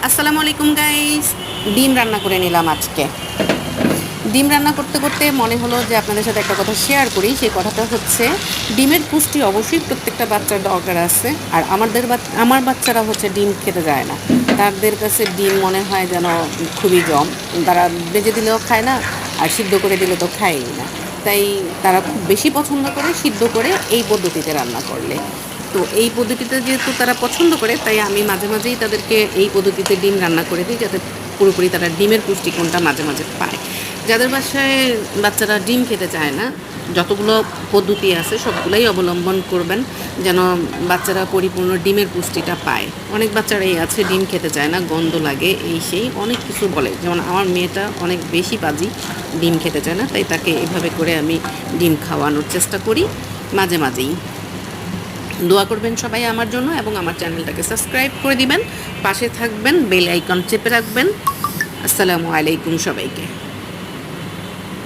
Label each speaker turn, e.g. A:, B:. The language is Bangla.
A: আসসালামু আলাইকুম গাইস। ডিম রান্না করে নিলাম আজকে। ডিম রান্না করতে করতে মনে হলো যে আপনাদের সাথে একটা কথা শেয়ার করি। সেই কথাটা হচ্ছে ডিমের পুষ্টি অবশ্যই প্রত্যেকটা বাচ্চার দরকার আছে। আর আমার বাচ্চারা হচ্ছে ডিম খেতে যায় না। তাদের কাছে ডিম মনে হয় যেন খুবই জম। তারা ভেজে দিলেও খায় না, আর সিদ্ধ করে দিলে তো খায়ই না। তাই তারা খুব বেশি পছন্দ করে সিদ্ধ করে এই পদ্ধতিতে রান্না করলে। তো এই পদ্ধতিটা যেহেতু তারা পছন্দ করে, তাই আমি মাঝে মাঝেই তাদেরকে এই পদ্ধতিতে ডিম রান্না করে দিই, যাতে পুরোপুরি তারা ডিমের পুষ্টিগুণটা মাঝে মাঝে পায়। যাদের বাসায় বাচ্চারা ডিম খেতে চায় না, যতগুলো পদ্ধতি আছে সবগুলোই অবলম্বন করবেন, যেন বাচ্চারা পরিপূর্ণ ডিমের পুষ্টিটা পায়। অনেক বাচ্চারাই আছে ডিম খেতে চায় না, গন্ধ লাগে, এই সেই অনেক কিছু বলে। যেমন আমার মেয়েটা অনেক বেশি বাজি, ডিম খেতে চায় না, তাই তাকে এভাবে করে আমি ডিম খাওয়ানোর চেষ্টা করি মাঝে মাঝেই। দোয়া করবেন সবাই আমার জন্য, এবং আমার চ্যানেলটাকে সাবস্ক্রাইব করে দিবেন, পাশে থাকবেন, বেল আইকন চেপে রাখবেন। আসসালামু আলাইকুম সবাইকে।